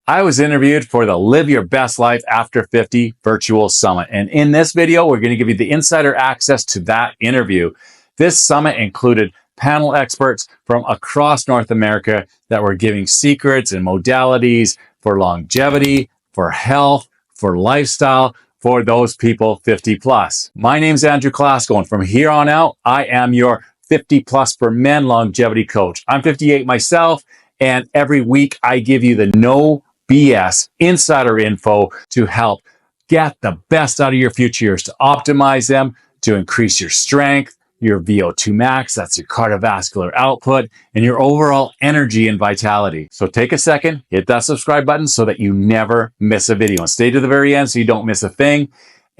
I was interviewed for the Live Your Best Life After 50 Virtual Summit. And in this video, we're going to give you the insider access to that interview. This summit included panel experts from across North America that were giving secrets and modalities for longevity, for health, for lifestyle, for those people 50 plus. My name's Andrew Kolasko, and from here on out, I am your 50 plus for men longevity coach. I'm 58 myself, and every week I give you the no BS insider info to help get the best out of your future years, to optimize them, to increase your strength, your VO2 max, that's your cardiovascular output, and your overall energy and vitality. So take a second, hit that subscribe button so that you never miss a video, and stay to the very end so you don't miss a thing.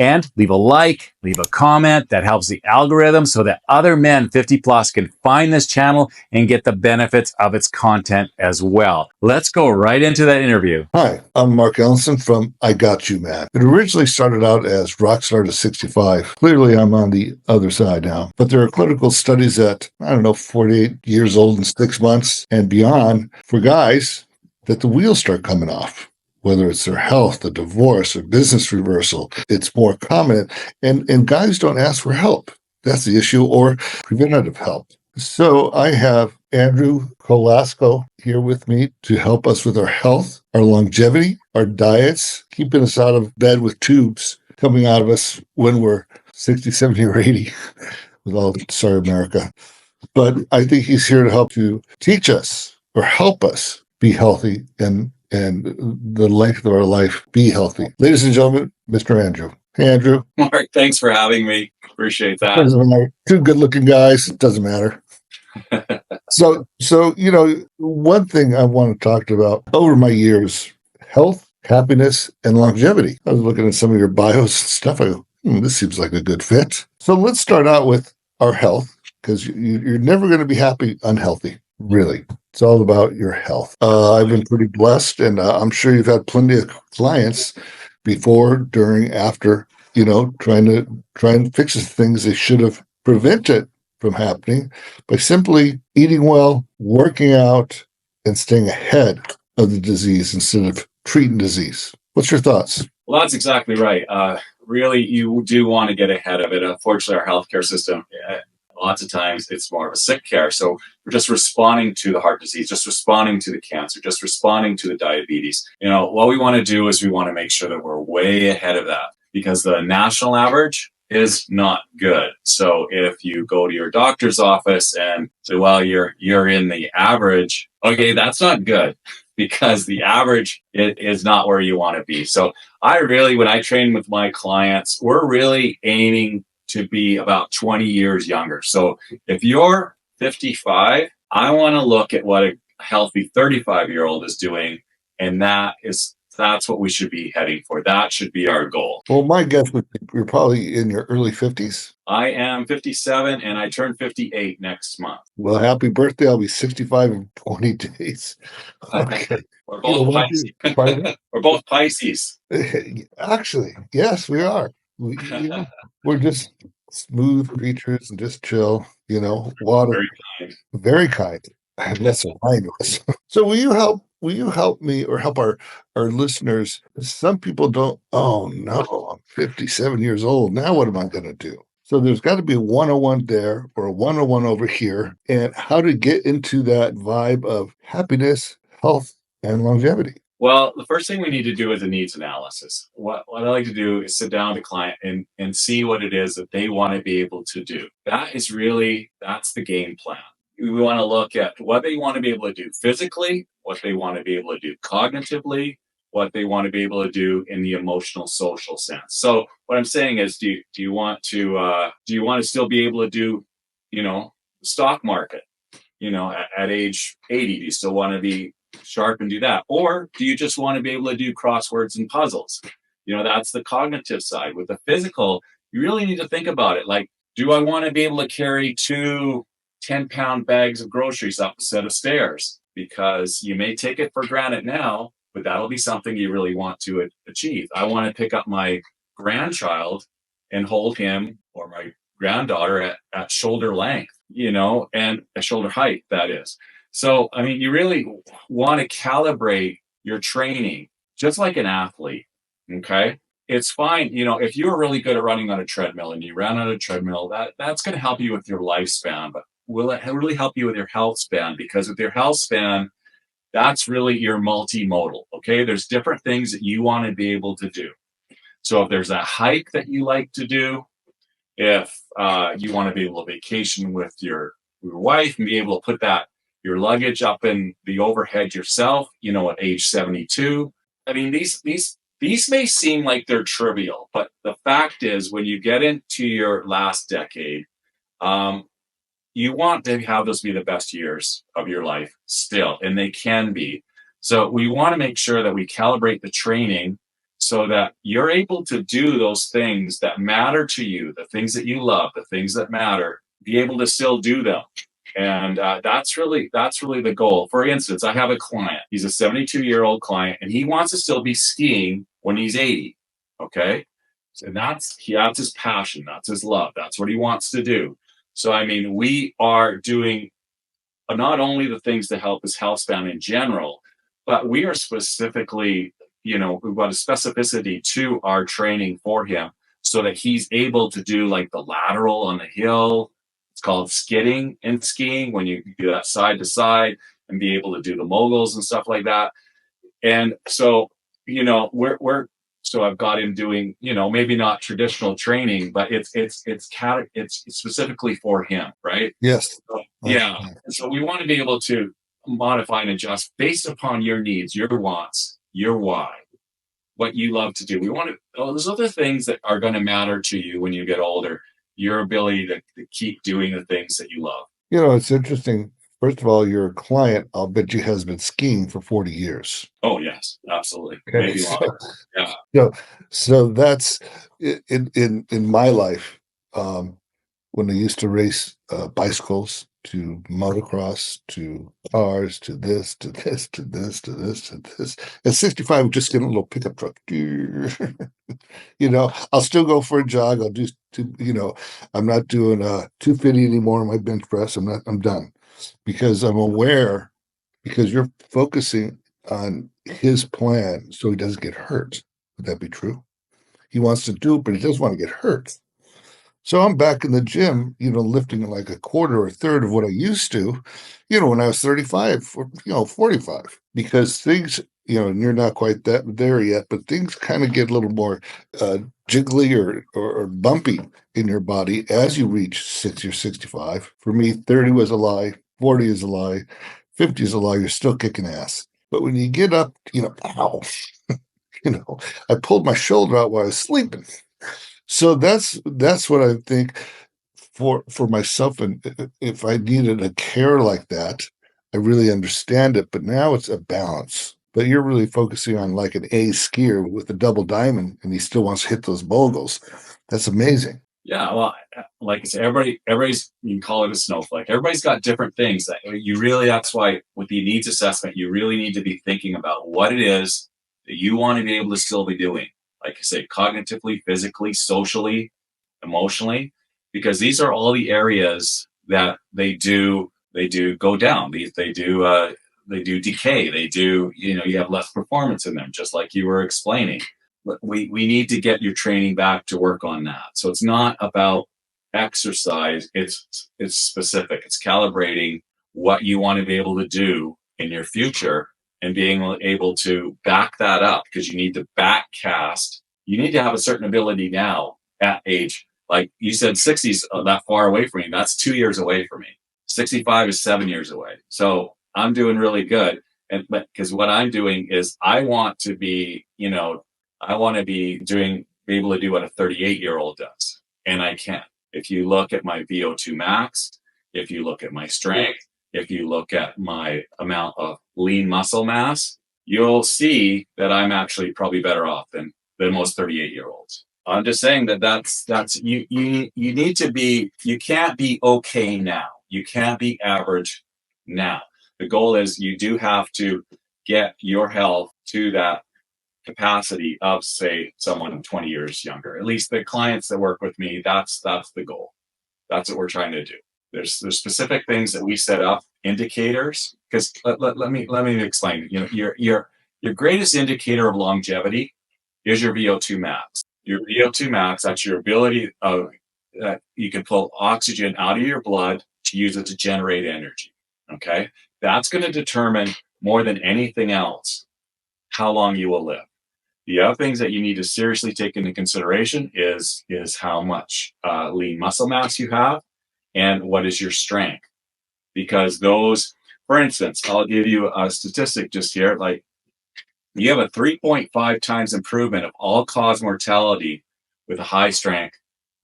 And leave a like, leave a comment. That helps the algorithm so that other men 50 plus can find this channel and get the benefits of its content as well. Let's go right into that interview. Hi, I'm Mark Ellison from I Got You Man. It originally started out as Rockstar to 65. Clearly, I'm on the other side now. But there are clinical studies at, 48 years old and 6 months and beyond for guys that the wheels start coming off. Whether it's their health, a divorce, or business reversal, it's more common. And guys don't ask for help. That's the issue, or preventative help. So I have Andrew Kolasko here with me to help us with our health, our longevity, our diets, keeping us out of bed with tubes coming out of us when we're 60, 70, or 80. With all, sorry, America. But I think he's here to help to teach us or help us be healthy and the length of our life be healthy. Ladies and gentlemen, Mr. Andrew. Hey, Andrew. Mark, thanks for having me. Appreciate that. Two good-looking guys. It doesn't matter. So one thing I want to talk about over my years, health, happiness, and longevity. I was looking at some of your bios and stuff. I go, this seems like a good fit. So let's start out with our health, because you're never going to be happy unhealthy, really. It's all about your health. I've been pretty blessed, and I'm sure you've had plenty of clients before, during, after, trying to fix the things they should have prevented from happening by simply eating well, working out, and staying ahead of the disease instead of treating disease. What's your thoughts? Well, that's exactly right. Really, you do want to get ahead of it. Unfortunately, our healthcare system, lots of times it's more of a sick care. So we're just responding to the heart disease, just responding to the cancer, just responding to the diabetes. What we want to do is we want to make sure that we're way ahead of that, because the national average is not good. So if you go to your doctor's office and say, well, you're in the average, okay, that's not good, because the average is not where you want to be. So when I train with my clients, we're really aiming to be about 20 years younger. So if you're 55, I want to look at what a healthy 35-year-old is doing, and that's what we should be heading for. That should be our goal. Well, my guess would be you're probably in your early 50s. I am 57, and I turn 58 next month. Well, happy birthday. I'll be 65 in 20 days. Okay. We're both Pisces. We're both Pisces. Actually, yes, we are. We're just smooth creatures and just chill, water. Very kind. And that's what mine was. So will you help me or help our listeners? Some people don't, oh no, I'm 57 years old. Now what am I going to do? So there's got to be a 101 there or a 101 over here, and how to get into that vibe of happiness, health, and longevity. Well, the first thing we need to do is a needs analysis. What I like to do is sit down with the client and see what it is that they want to be able to do. That's the game plan. We want to look at what they want to be able to do physically, what they want to be able to do cognitively, what they want to be able to do in the emotional, social sense. So what I'm saying is, do you want to still be able to do, the stock market, at age 80? Do you still want to be sharp and do that? Or do you just want to be able to do crosswords and puzzles? That's the cognitive side. With the physical, you really need to think about it. Like, do I want to be able to carry 2 10-pound bags of groceries up a set of stairs? Because you may take it for granted now, but that'll be something you really want to achieve. I want to pick up my grandchild and hold him or my granddaughter at shoulder length, and a shoulder height, that is. So, you really want to calibrate your training, just like an athlete. Okay. It's fine. If you're really good at running on a treadmill and you run on a treadmill, that's going to help you with your lifespan, but will it really help you with your health span? Because with your health span, that's really your multimodal. Okay. There's different things that you want to be able to do. So if there's a hike that you like to do, if you want to be able to vacation with your wife and be able to put your luggage up in the overhead yourself, at age 72. I mean, these may seem like they're trivial, but the fact is, when you get into your last decade, you want to have those be the best years of your life still, and they can be. So we want to make sure that we calibrate the training so that you're able to do those things that matter to you, the things that you love, the things that matter, be able to still do them. And that's really the goal. For instance, I have a client. He's a 72-year-old client, and he wants to still be skiing when he's 80. Okay, and that's his passion. That's his love. That's what he wants to do. So, I mean, we are doing not only the things to help his health span in general, but we are specifically, we've got a specificity to our training for him so that he's able to do like the lateral on the hill. It's called skidding in skiing, when you do that side to side and be able to do the moguls and stuff like that. And so, so I've got him doing, maybe not traditional training, but it's specifically for him, right? Yes. So, yeah. And so we want to be able to modify and adjust based upon your needs, your wants, your why, what you love to do. We want to, those other things that are going to matter to you when you get older, your ability to keep doing the things that you love. It's interesting. First of all, your client, I'll bet you, has been skiing for 40 years. Oh, yes, absolutely. Okay, Maybe longer. Yeah. So that's in my life. When I used to race bicycles, to motocross, to cars, to this, to this, to this, to this, to this. At 65, I'm just getting a little pickup truck. I'll still go for a jog. I'll do, I'm not doing 250 anymore on my bench press. I'm done, because I'm aware, because you're focusing on his plan so he doesn't get hurt. Would that be true? He wants to do it, but he doesn't want to get hurt. So I'm back in the gym, lifting like a quarter or a third of what I used to, when I was 35 or, 45, because things, and you're not quite there yet, but things kind of get a little more jiggly or bumpy in your body as you reach 60 or 65. For me, 30 was a lie, 40 is a lie, 50 is a lie. You're still kicking ass. But when you get up, ow, I pulled my shoulder out while I was sleeping. So that's what I think for myself. And if I needed a care like that, I really understand it. But now it's a balance. But you're really focusing on like an A skier with a double diamond, and he still wants to hit those moguls. That's amazing. Yeah, well, like I said, everybody's, you can call it a snowflake. Everybody's got different things that that's why with the needs assessment, you really need to be thinking about what it is that you want to be able to still be doing. Like I say, cognitively, physically, socially, emotionally, because these are all the areas that they do go down. They do decay. They do, you have less performance in them, just like you were explaining. But we need to get your training back to work on that. So it's not about exercise. It's specific. It's calibrating what you want to be able to do in your future and being able to back that up, because you need to backcast. You need to have a certain ability now at age, like you said, 60 is that far away from me. That's 2 years away from me. 65 is 7 years away. So I'm doing really good. But because what I'm doing is I want to be, I want to be able to do what a 38-year-old does. And I can. If you look at my VO2 max, if you look at my strength, if you look at my amount of lean muscle mass, you'll see that I'm actually probably better off than most 38-year-olds. I'm just saying that's you need to be, you can't be okay now. You can't be average now. The goal is you do have to get your health to that capacity of, say, someone 20 years younger. At least the clients that work with me, that's the goal. That's what we're trying to do. There's specific things that we set up, indicators, because let me explain. Your greatest indicator of longevity is your VO2 max. Your VO2 max, that's your ability of you can pull oxygen out of your blood to use it to generate energy. Okay, that's going to determine more than anything else how long you will live. The other things that you need to seriously take into consideration is how much lean muscle mass you have and what is your strength. Because those, for instance, I'll give you a statistic just here. Like you have a 3.5 times improvement of all cause mortality with a high strength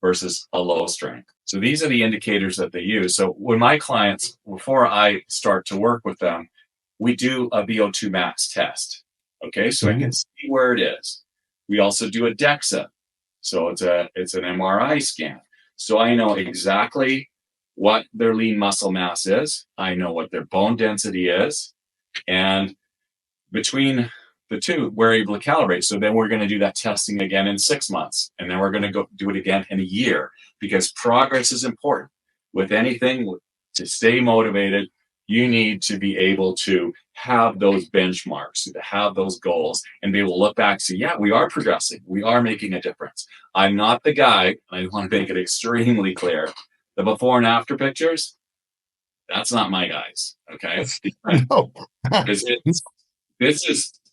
versus a low strength. So these are the indicators that they use. So when my clients, before I start to work with them, we do a VO2 max test. Okay, so I can see where it is. We also do a DEXA. So it's an MRI scan. So I know exactly what their lean muscle mass is. I know what their bone density is. And between the two, we're able to calibrate. So then we're going to do that testing again in 6 months. And then we're going to go do it again in a year, because progress is important. With anything, to stay motivated, you need to be able to have those benchmarks, to have those goals, and be able to look back and say, yeah, we are progressing. We are making a difference. I'm not the guy, I want to make it extremely clear, the before and after pictures, that's not my guys. Okay. No.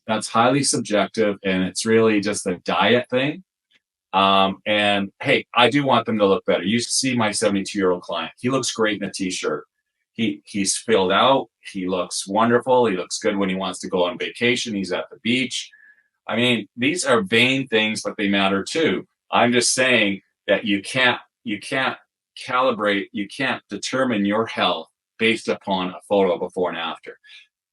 That's highly subjective, and it's really just a diet thing. And hey, I do want them to look better. You see my 72-year-old client. He looks great in a t-shirt. He's filled out. He looks wonderful. He looks good when he wants to go on vacation. He's at the beach. I mean, these are vain things, but they matter too. I'm just saying that you can't calibrate, you can't determine your health based upon a photo before and after.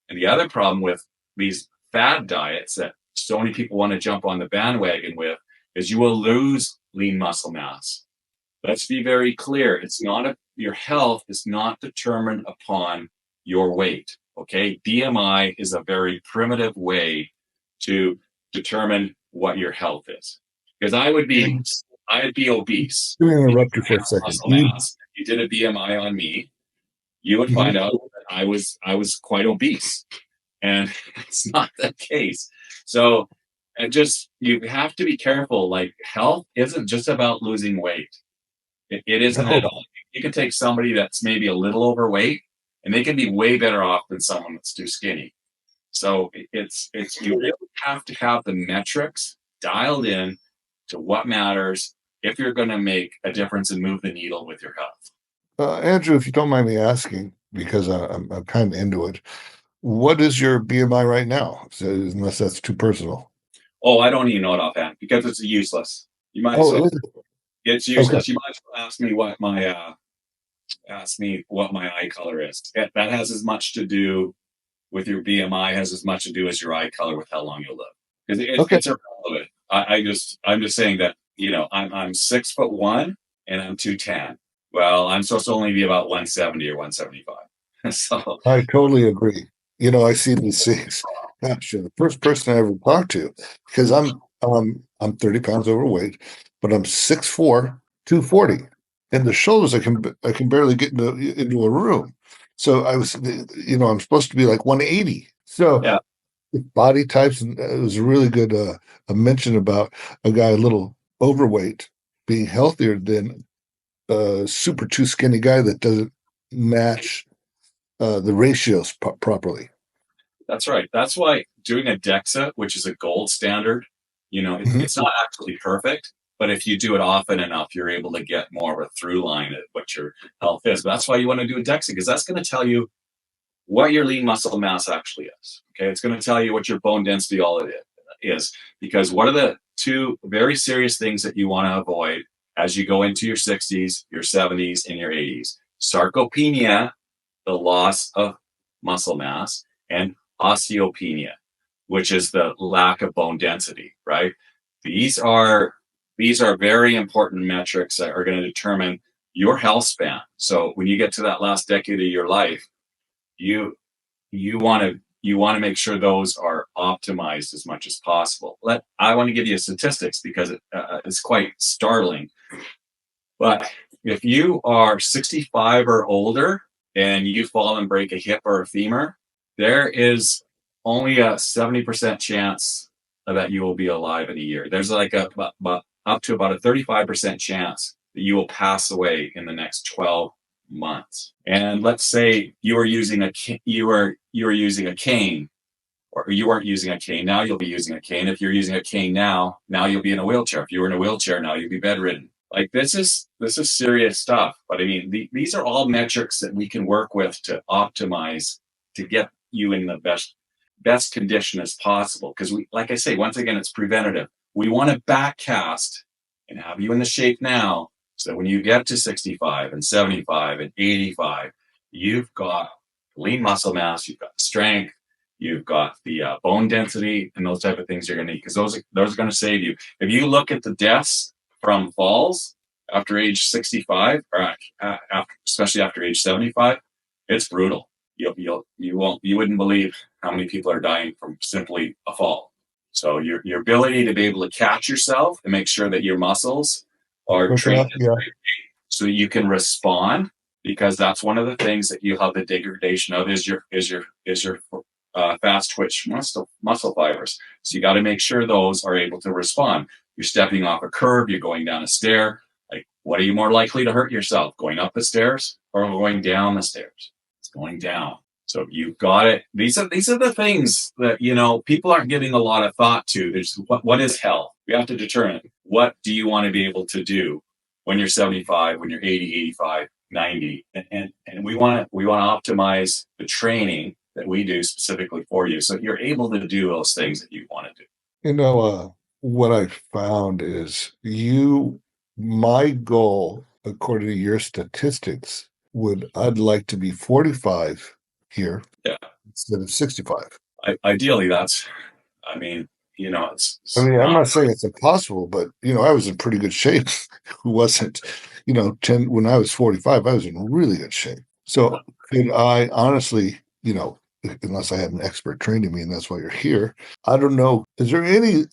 And the other problem with these fad diets that so many people want to jump on the bandwagon with is you will lose lean muscle mass. Let's be very clear. It's not your health is not determined upon your weight. Okay. BMI is a very primitive way to determine what your health is. Because I'd be obese. Let me interrupt you for a second. Muscle mass. If you did a BMI on me, you would find out that I was quite obese. And it's not the case. So you have to be careful. Like, health isn't just about losing weight. It isn't at all. You can take somebody that's maybe a little overweight, and they can be way better off than someone that's too skinny. So it's you really have to have the metrics dialed in to what matters if you're going to make a difference and move the needle with your health. Andrew, if you don't mind me asking, because I'm kind of into it, what is your BMI right now? Unless that's too personal. Oh, I don't even know it offhand because it's useless. You might it's useless. Okay. You might as well ask me what my eye color is. That has as much to do with your BMI, has as much to do as your eye color with how long you'll live. Because it's irrelevant. I'm just saying that, I'm 6'1" and I'm 210. Well, I'm supposed to only be about 170 or 175. So I totally agree. I see these things. Gosh, you're the first person I ever talked to, because I'm 30 pounds overweight, but I'm 6'4", 240, and the shoulders I can barely get into a room. So I'm supposed to be like 180. So yeah. Body types, and it was a really good a mention about a guy a little overweight being healthier than a super too skinny guy that doesn't match the ratios properly. That's right. That's why doing a DEXA, which is a gold standard, it's not actually perfect, but if you do it often enough, you're able to get more of a through line at what your health is. But that's why you want to do a DEXA, because that's going to tell you what your lean muscle mass actually is. Okay, it's going to tell you what your bone density all it is, because what are the two very serious things that you want to avoid as you go into your 60s, your 70s, and your 80s? Sarcopenia, the loss of muscle mass, and osteopenia, which is the lack of bone density, right? These are very important metrics that are going to determine your health span. So when you get to that last decade of your life, you want to make sure those are optimized as much as possible. I want to give you statistics because it's quite startling. But if you are 65 or older and you fall and break a hip or a femur, there is only a 70% chance that you will be alive in a year. There's like up to about a 35% chance that you will pass away in the next 12 months. And let's say you were using you were using a cane, or you weren't using a cane. Now you'll be using a cane. If you're using a cane now you'll be in a wheelchair. If you were in a wheelchair now, you'll be bedridden. Like this is serious stuff. But I mean, these are all metrics that we can work with to optimize to get you in the best condition as possible. Because we, like I say, once again, it's preventative. We want to backcast and have you in the shape now, so that when you get to 65 and 75 and 85, you've got lean muscle mass, you've got strength, you've got the bone density, and those type of things you're going to need, because those are going to save you. If you look at the deaths from falls after age 65, or especially after age 75, it's brutal. You wouldn't believe how many people are dying from simply a fall. So your ability to be able to catch yourself and make sure that your muscles are trained so that you can respond, because that's one of the things that you have the degradation of is your fast twitch muscle fibers. So you got to make sure those are able to respond. You're stepping off a curb, you're going down a stair. Like, what are you more likely to hurt yourself, going up the stairs or going down the stairs? It's going down. So you've got it. These are the things that, people aren't giving a lot of thought to. There's what is health? We have to determine, what do you want to be able to do when you're 75, when you're 80, 85, 90, and we want to optimize the training that we do specifically for you, so you're able to do those things that you want to do. What I found is my goal, according to your statistics, I'd like to be 45 here, instead of 65. Ideally, that's, it's. I'm not saying it's impossible, but I was in pretty good shape. Who wasn't? When I was 45, I was in really good shape. So could I honestly, unless I had an expert training me, and that's why you're here, I don't know. Is there any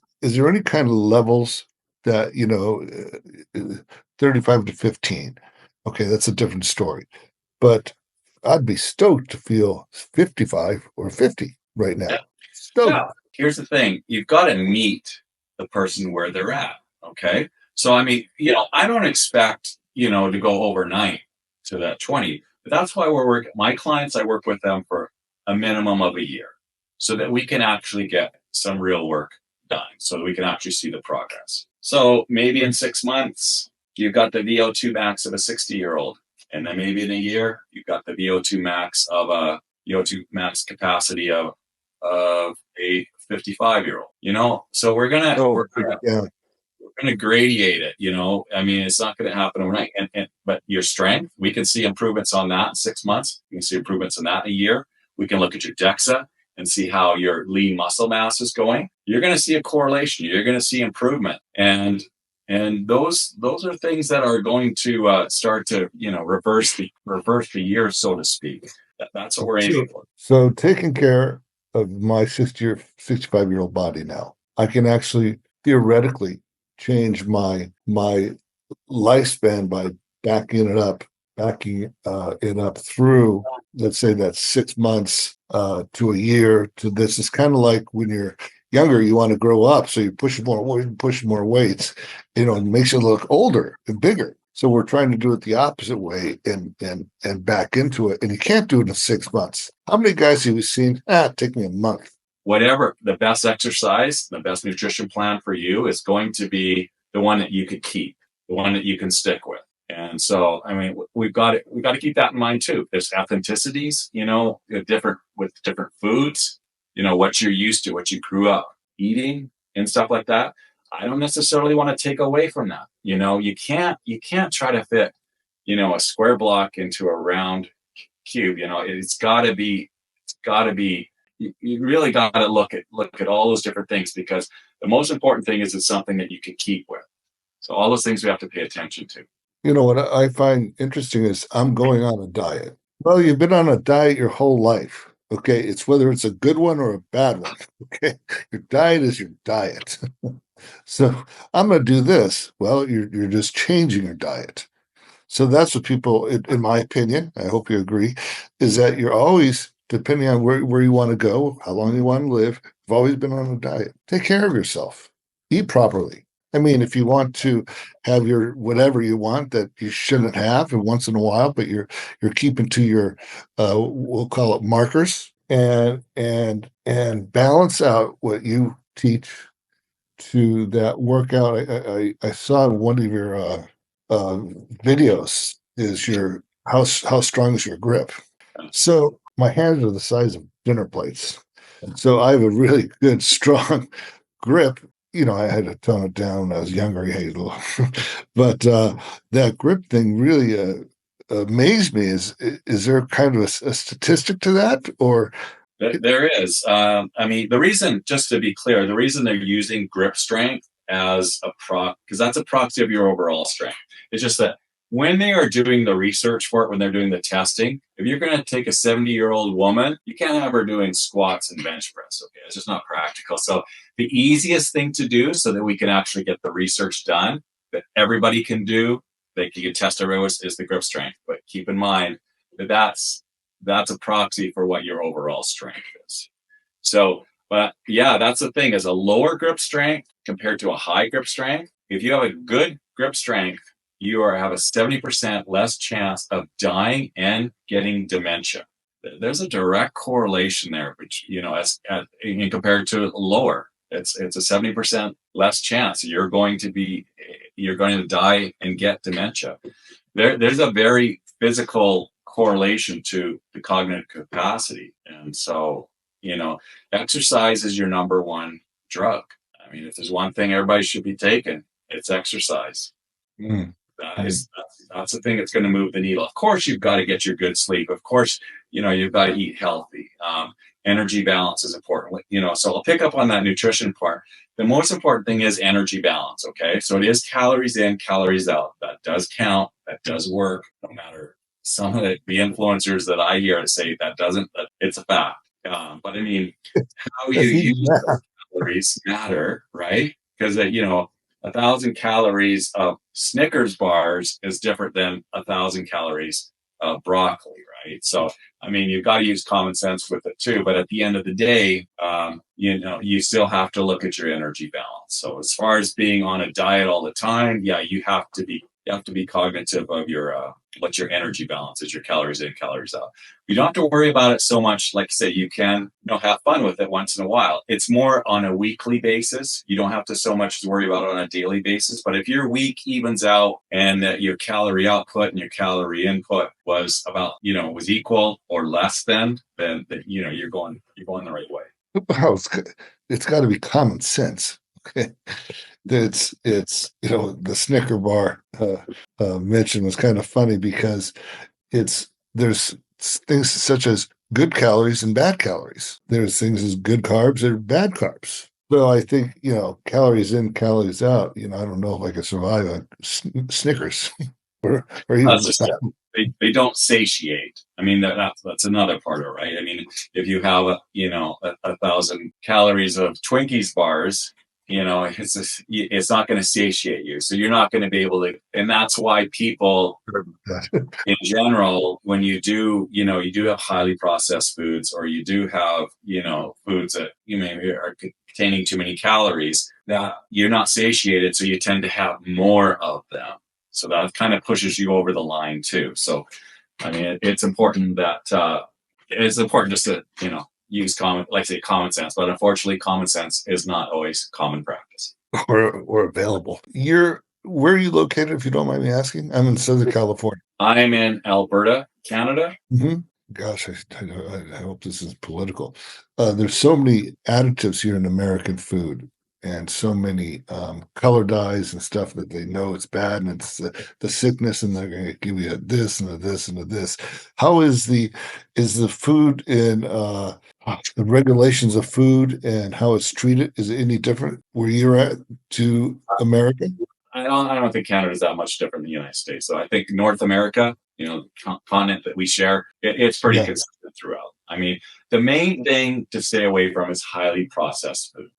kind of levels that 35 to 15? Okay, that's a different story. But I'd be stoked to feel 55 or 50 right now. Yeah. Stoked. Yeah. Here's the thing. You've got to meet the person where they're at. Okay. So, I don't expect, to go overnight to that 20, but that's why we're working. My clients, I work with them for a minimum of a year, so that we can actually get some real work done, so that we can actually see the progress. So maybe in 6 months, you've got the VO2 max of a 60-year-old. And then maybe in a year, you've got the VO2 max of a VO2 max capacity of a 55-year-old. So we're gonna gradiate it. It's not going to happen overnight. But your strength, we can see improvements on that in 6 months. We can see improvements on that in a year. We can look at your DEXA and see how your lean muscle mass is going. You're going to see a correlation. You're going to see improvement, and those are things that are going to start to reverse the year, so to speak. That's what we're aiming for. So taking care of my 60 or 65-year-old body now, I can actually theoretically change my lifespan by backing it up through, let's say, that 6 months to a year to this. Is kind of like when you're younger, you want to grow up, so you push more weights, it makes you look older and bigger. So we're trying to do it the opposite way and back into it. And you can't do it in 6 months. How many guys have you seen? Take me a month. Whatever the best exercise, the best nutrition plan for you is going to be the one that you could keep, the one that you can stick with. And so, we've got to keep that in mind too. There's authenticities, different foods, what you're used to, what you grew up eating and stuff like that. I don't necessarily want to take away from that. You can't try to fit, a square block into a round cube. It's gotta be, you really got to look at all those different things, because the most important thing is it's something that you can keep with. So all those things we have to pay attention to. What I find interesting is I'm going on a diet. Well, you've been on a diet your whole life. Okay. It's whether it's a good one or a bad one. Okay. Your diet is your diet. So I'm going to do this. Well, you're just changing your diet. So that's what people, in my opinion, I hope you agree, is that you're always depending on where you want to go, how long you want to live, you've always been on a diet. Take care of yourself. Eat properly. I mean, if you want to have your whatever you want that you shouldn't have and once in a while, but you're keeping to your we'll call it markers and balance out what you teach to that workout. I saw in one of your videos is your how strong is your grip. So my hands are the size of dinner plates, so I have a really good strong grip. I had to tone it down when I was younger, but that grip thing really amazed me. Is there kind of a statistic to that, or there is? I mean, the reason, just to be clear, the reason they're using grip strength as a because that's a proxy of your overall strength. It's just that when they are doing the research for it, when they're doing the testing, if you're going to take a 70-year-old woman, you can't have her doing squats and bench press. Okay, it's just not practical. So the easiest thing to do, so that we can actually get the research done that everybody can do, that you can test everyone, is the grip strength. But keep in mind that that's a proxy for what your overall strength is. So, but yeah, that's the thing, is a lower grip strength compared to a high grip strength. If you have a good grip strength, you have a 70% less chance of dying and getting dementia. There's a direct correlation there, which, as in compared to lower, it's a 70% less chance you're going to die and get dementia. There's a very physical correlation to the cognitive capacity. And so, exercise is your number one drug. I mean, if there's one thing everybody should be taking, it's exercise. That's the thing that's going to move the needle. Of course, you've got to get your good sleep. Of course, you've got to eat healthy. Energy balance is important. So I'll pick up on that nutrition part. The most important thing is energy balance. Okay, so it is calories in, calories out. That does count. That does work. No matter some of the influencers that I hear say that doesn't. It's a fact. But I mean, how you use those calories matter, right? Because 1,000 calories of Snickers bars is different than 1,000 calories of broccoli, right? So, I mean, you've got to use common sense with it too. But at the end of the day, you still have to look at your energy balance. So, as far as being on a diet all the time, yeah, you have to be cognitive of your what your energy balance is, your calories in, calories out. You don't have to worry about it so much. Like I say, you can have fun with it once in a while. It's more on a weekly basis. You don't have to so much worry about it on a daily basis. But if your week evens out and that your calorie output and your calorie input was about, was equal or less than, then you're going the right way. Wow, it's got to be common sense. Okay. It's the Snicker bar mention was kind of funny because there's things such as good calories and bad calories. There's things as good carbs or bad carbs. So I think calories in, calories out. I don't know if I could survive on Snickers or even they don't satiate. I mean, that's another part of it, right? I mean, if you have 1,000 calories of Twinkies bars, it's not going to satiate you. So you're not going to be able to, and that's why people in general, when you do have highly processed foods, or you do have, foods that are containing too many calories, that you're not satiated. So you tend to have more of them. So that kind of pushes you over the line too. So, I mean, it's important just to, use common sense, but unfortunately common sense is not always common practice or available. Where are you located, if you don't mind me asking? I'm in Southern California. I'm in Alberta, Canada. Mm-hmm. Gosh, I hope this is political. There's so many additives here in American food, and so many color dyes and stuff that they know it's bad, and it's the sickness, and they're going to give you a this and a this and a this. How is the food in the regulations of food and how it's treated? Is it any different where you're at to America? I don't think Canada is that much different than the United States. So I think North America, the continent that we share, it's pretty consistent throughout. I mean, the main thing to stay away from is highly processed food.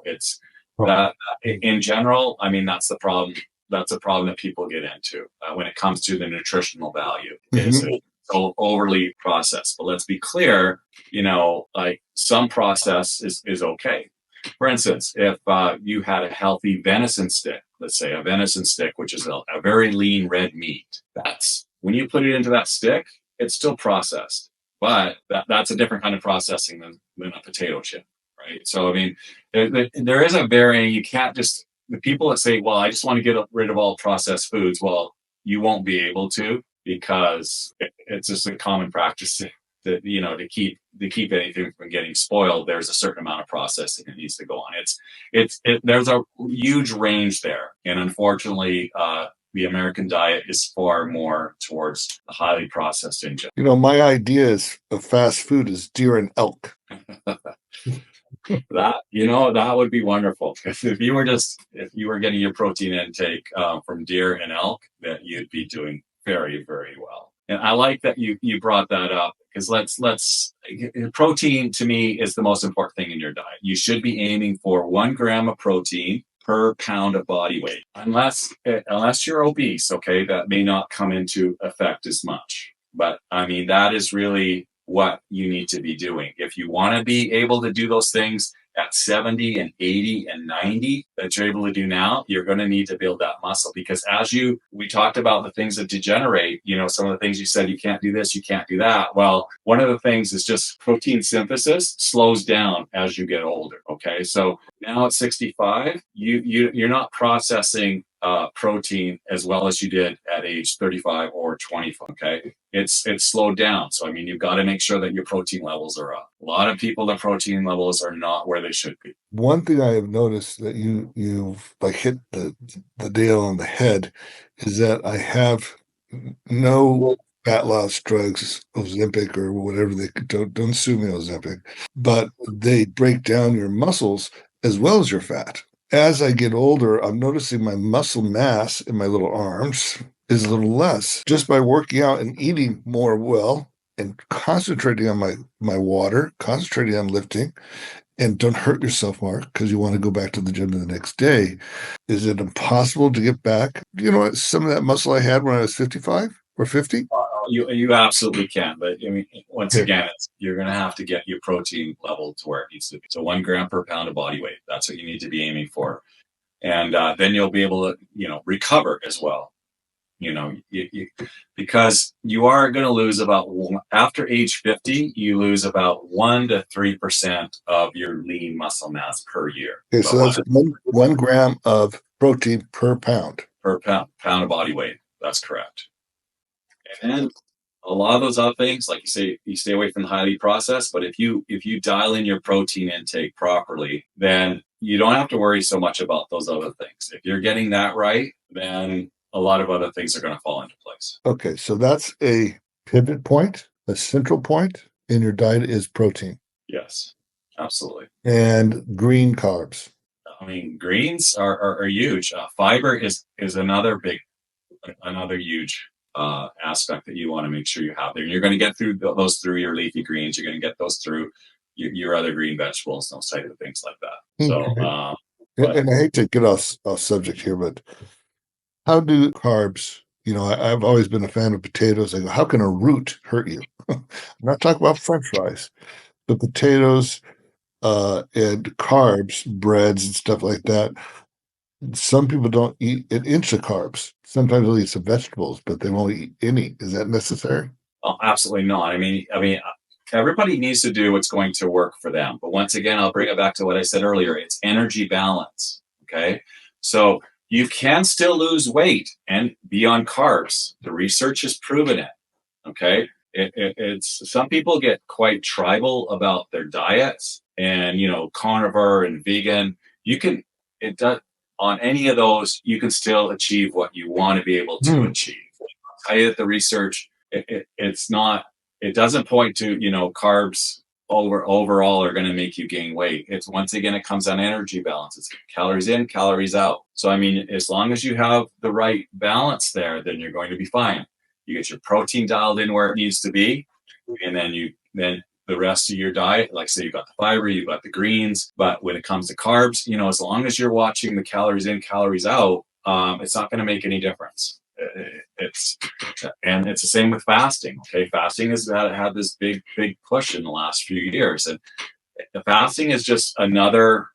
It's that in general. I mean, that's the problem. That's a problem that people get into when it comes to the nutritional value. Is overly processed. But let's be clear, like some process is okay. For instance, if you had a healthy venison stick, let's say a venison stick, which is a very lean red meat, that's when you put it into that stick, it's still processed, but that's a different kind of processing than a potato chip, right? So, I mean, there is a varying, you can't just, the people that say, well, I just want to get rid of all processed foods, well, you won't be able to, because it's just a common practice to keep anything from getting spoiled. There's a certain amount of processing that needs to go on. There's a huge range there, and unfortunately, the American diet is far more towards the highly processed engine. My idea is of fast food is deer and elk. That would be wonderful. If you were getting your protein intake from deer and elk, that you'd be doing very, very well. And I like that you brought that up, because protein to me is the most important thing in your diet. You should be aiming for 1 gram of protein per pound of body weight, unless you're obese. Okay, that may not come into effect as much, but I mean, that is really what you need to be doing. If you want to be able to do those things at 70 and 80 and 90 that you're able to do now, you're going to need to build that muscle, because we talked about the things that degenerate, some of the things you said, you can't do this, you can't do that. Well, one of the things is just protein synthesis slows down as you get older. Okay. So now at 65, you're not processing protein as well as you did at age 35 or 25. Okay. It's slowed down. So, I mean, you've got to make sure that your protein levels are up. A lot of people, their protein levels are not where they should be. One thing I have noticed that you've like hit the nail on the head is that I have no fat loss drugs, Ozempic or whatever don't sue me, Ozempic, but they break down your muscles as well as your fat. As I get older, I'm noticing my muscle mass in my little arms is a little less just by working out and eating more well and concentrating on my water, concentrating on lifting. And don't hurt yourself, Mark, because you want to go back to the gym the next day. Is it impossible to get back, some of that muscle I had when I was 55 or 50? You absolutely can. But I mean, once again, you're going to have to get your protein level to where it needs to be. So 1 gram per pound of body weight. That's what you need to be aiming for. And then you'll be able to, recover as well. Because you are going to lose after age 50, you lose about 1 to 3% of your lean muscle mass per year. Okay, so that's 1 gram of protein per pound. Per pound of body weight. That's correct. And then a lot of those other things, like you say, you stay away from the highly processed. But if you dial in your protein intake properly, then you don't have to worry so much about those other things. If you're getting that right, then a lot of other things are going to fall into place. Okay, so that's a pivot point, a central point in your diet is protein. Yes, absolutely. And green carbs. I mean, greens are huge. Fiber is another huge aspect that you want to make sure you have there. And you're going to get those through your leafy greens. You're going to get those through your other green vegetables, those type of things like that. So, and I hate to get off subject here, but how do carbs, I've always been a fan of potatoes. I go, how can a root hurt you? I'm not talking about French fries, but potatoes and carbs, breads and stuff like that. Some people don't eat an inch of carbs. Sometimes they'll eat some vegetables, but they won't eat any. Is that necessary? Oh, absolutely not. I mean, everybody needs to do what's going to work for them. But once again, I'll bring it back to what I said earlier. It's energy balance. Okay. So you can still lose weight and be on carbs. The research has proven it. Okay. It's some people get quite tribal about their diets and, carnivore and vegan. On any of those, you can still achieve what you want to be able to achieve. I'll tell you that the research, it doesn't point to, carbs overall are going to make you gain weight. Once again, it comes on energy balance. It's calories in, calories out. So, I mean, as long as you have the right balance there, then you're going to be fine. You get your protein dialed in where it needs to be. And then the rest of your diet, like say you've got the fiber, you've got the greens, but when it comes to carbs, as long as you're watching the calories in, calories out, it's not going to make any difference. It's and it's the same with fasting. Okay, fasting has had this big push in the last few years, and the fasting is just another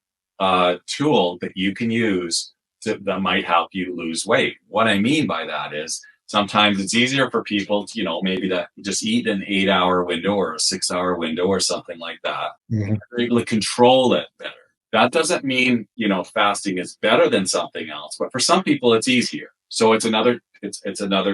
tool that you can use that might help you lose weight. What I mean by that is sometimes it's easier for people to, maybe to just eat an 8-hour window or a 6-hour window or something like that. Mhm. They're able to control it better. That doesn't mean, fasting is better than something else, but for some people it's easier. So it's another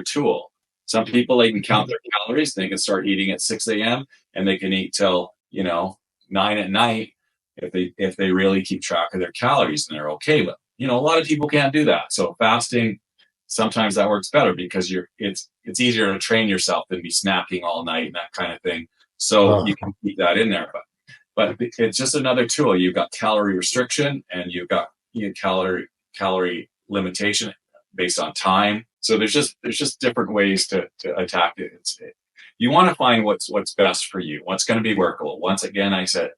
tool. Some people, they can count their calories, they can start eating at 6 a.m. and they can eat till, 9 at night if they really keep track of their calories and they're okay. But a lot of people can't do that. So fasting, sometimes that works better because it's easier to train yourself than be snacking all night and that kind of thing. So you can keep that in there. But it's just another tool. You've got calorie restriction and you've got calorie limitation based on time. So there's just different ways to attack it. You want to find what's best for you, what's going to be workable. Once again, I said,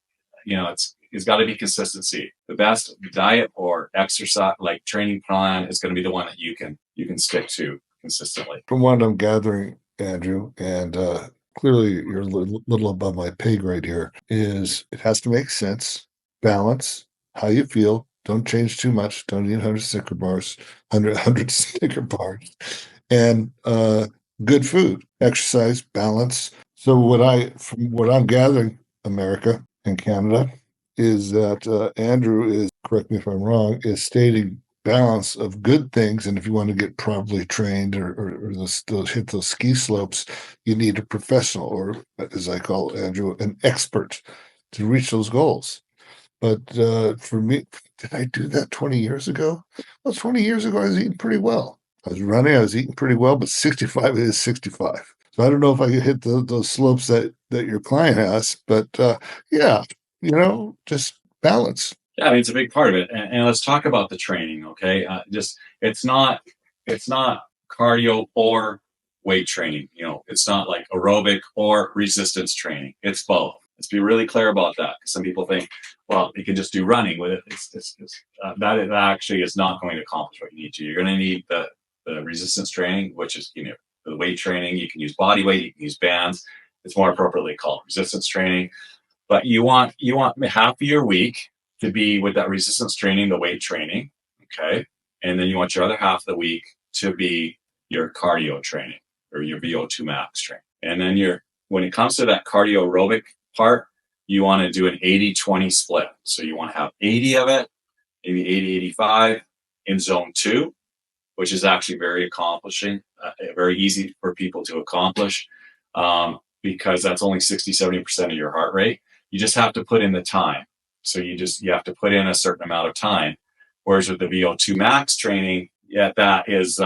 it's got to be consistency. The best diet or exercise, like training plan, is going to be the one that you can stick to consistently. From what I'm gathering, Andrew, and clearly you're a little above my pay grade here, is it has to make sense, balance how you feel. Don't change too much. Don't eat 100 Snicker bars, 100 Snicker bars, and good food, exercise, balance. So from what I'm gathering, America and Canada, is that Andrew is, correct me if I'm wrong, is stating balance of good things. And if you want to get properly trained or hit those ski slopes, you need a professional, or as I call Andrew, an expert to reach those goals. But for me, did I do that 20 years ago? Well, 20 years ago, I was eating pretty well. I was running, I was eating pretty well, but 65 is 65. So I don't know if I could hit those slopes that your client has, but yeah, just balance. Yeah, I mean, it's a big part of it. And let's talk about the training, okay? It's not cardio or weight training. It's not like aerobic or resistance training. It's both. Let's be really clear about that, because some people think, well, you can just do running with it. That actually is not going to accomplish what you need to. You're going to need the resistance training, which is the weight training. You can use body weight, you can use bands. It's more appropriately called resistance training. But you want half of your week to be with that resistance training, the weight training, okay? And then you want your other half of the week to be your cardio training or your VO2 max training. And then when it comes to that cardio aerobic part, you want to do an 80-20 split. So you want to have 80 of it, maybe 80-85 in zone 2, which is actually very accomplishing, very easy for people to accomplish, because that's only 60-70% of your heart rate. You just have to put in the time. So you have to put in a certain amount of time. Whereas with the VO2 max training, that is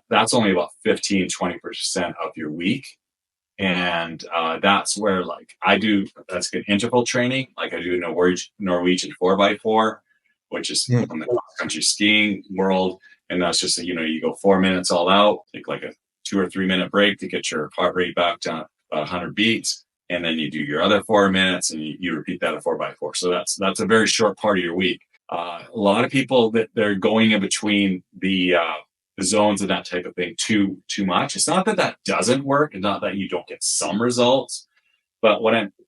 that's only about 15-20% of your week. And that's where, like, that's an interval training. Like I do Norwegian 4x4, which is from the cross-country skiing world. And that's just, you go 4 minutes all out, take like a 2 or 3 minute break to get your heart rate back down about 100 beats. And then you do your other 4 minutes and you repeat that at 4x4. So that's a very short part of your week. A lot of people that they're going in between the zones and that type of thing too much. It's not that doesn't work. It's not that you don't get some results, but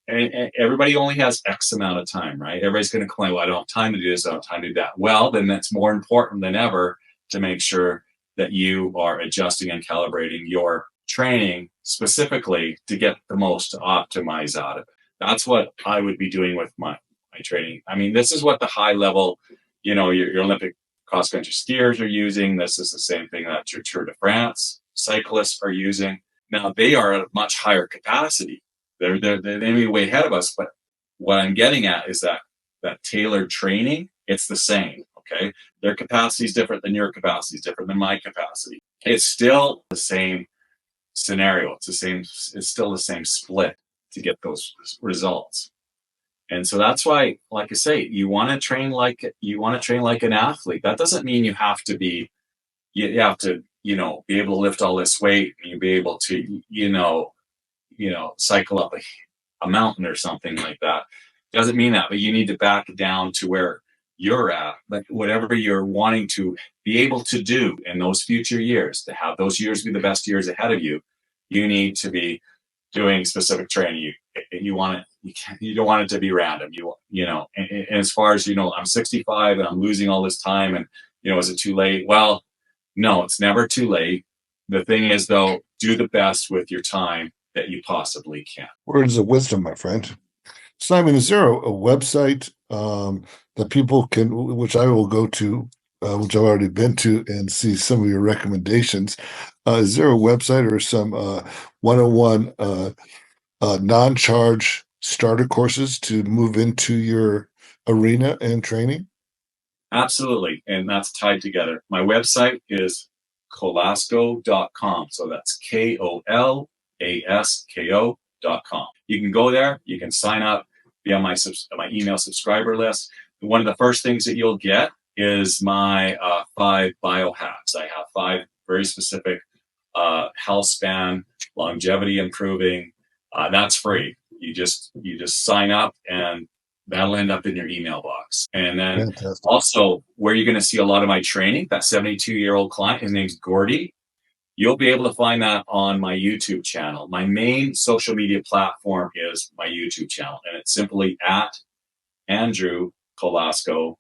everybody only has X amount of time, right? Everybody's going to claim, well, I don't have time to do this, I don't have time to do that. Well, then that's more important than ever to make sure that you are adjusting and calibrating your training specifically to get the most to optimize out of it. That's what I would be doing with my training. I mean, this is what the high level, your Olympic cross-country skiers are using. This is the same thing that your Tour de France cyclists are using. Now, they are at a much higher capacity. They may be way ahead of us, but what I'm getting at is that tailored training, it's the same, okay? Their capacity is different than your capacity is different than my capacity. It's still the same scenario. It's still the same split to get those results. And so that's why, like I say, you want to train like an athlete. That doesn't mean you have to be be able to lift all this weight and you be able to, cycle up a mountain or something like that. Doesn't mean that, but you need to back it down to where you're at, but whatever you're wanting to be able to do in those future years, to have those years be the best years ahead of you, you need to be doing specific training. You want it, you don't want it to be random. And as far as, I'm 65 and I'm losing all this time and, is it too late? Well, no, it's never too late. The thing is, though, do the best with your time that you possibly can. Words of wisdom, my friend. Simon, is there a website that people can, which I will go to, which I've already been to, and see some of your recommendations? Is there a website or some 101 non-charge starter courses to move into your arena and training? Absolutely. And that's tied together. My website is Kolasko.com. So that's KOLASKO.com. You can go there. You can sign up, be on my email subscriber list. One of the first things that you'll get is my 5 biohacks. I have 5 very specific Healthspan, longevity improving. That's free. You just sign up and that'll end up in your email box. And then Fantastic. Also where you're going to see a lot of my training, that 72-year-old client, his name's Gordy. You'll be able to find that on my YouTube channel. My main social media platform is my YouTube channel, and it's simply at Andrew Kolasko.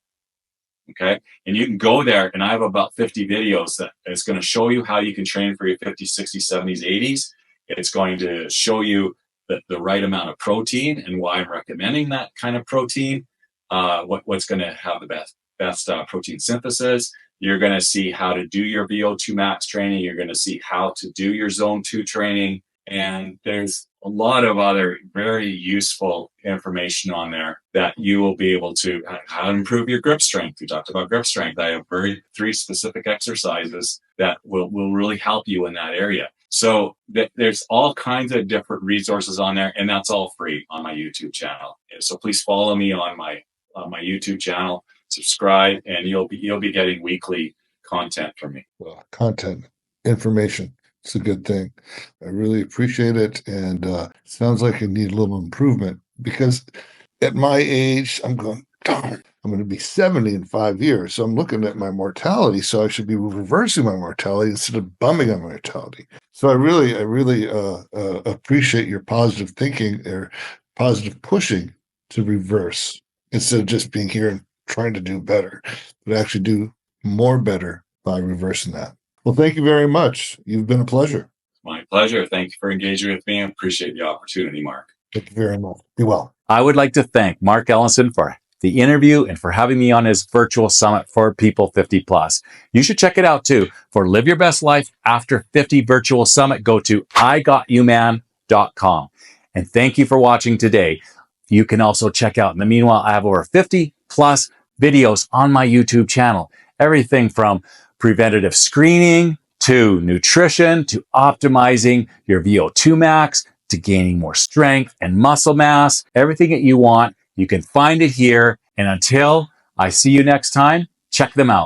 Okay. And you can go there, and I have about 50 videos that it's going to show you how you can train for your 50s, 60s, 70s, 80s. It's going to show you the right amount of protein and why I'm recommending that kind of protein, what's going to have the best protein synthesis. You're going to see how to do your VO2 max training. You're going to see how to do your zone 2 training. And there's a lot of other very useful information on there that you will be able to, how to improve your grip strength. We talked about grip strength. I have 3 specific exercises that will really help you in that area. So there's all kinds of different resources on there, and that's all free on my YouTube channel. So please follow me on my YouTube channel, subscribe, and you'll be getting weekly content from me. Well, content, information. It's a good thing. I really appreciate it. And sounds like I need a little improvement because at my age, I'm going, darn, I'm going to be 70 in 5 years. So I'm looking at my mortality. So I should be reversing my mortality instead of bumming on my mortality. So I really appreciate your positive thinking or positive pushing to reverse instead of just being here and trying to do better, but actually do more better by reversing that. Well, thank you very much. You've been a pleasure. My pleasure. Thank you for engaging with me. I appreciate the opportunity, Mark. Thank you very much. Be well. I would like to thank Mark Ellison for the interview and for having me on his virtual summit for people 50 plus. You should check it out too. For Live Your Best Life After 50 Virtual Summit, go to igotyoman.com. And thank you for watching today. You can also check out, in the meanwhile, I have over 50 plus videos on my YouTube channel. Everything from preventative screening to nutrition to optimizing your VO2 max to gaining more strength and muscle mass. Everything that you want, you can find it here. And until I see you next time, check them out.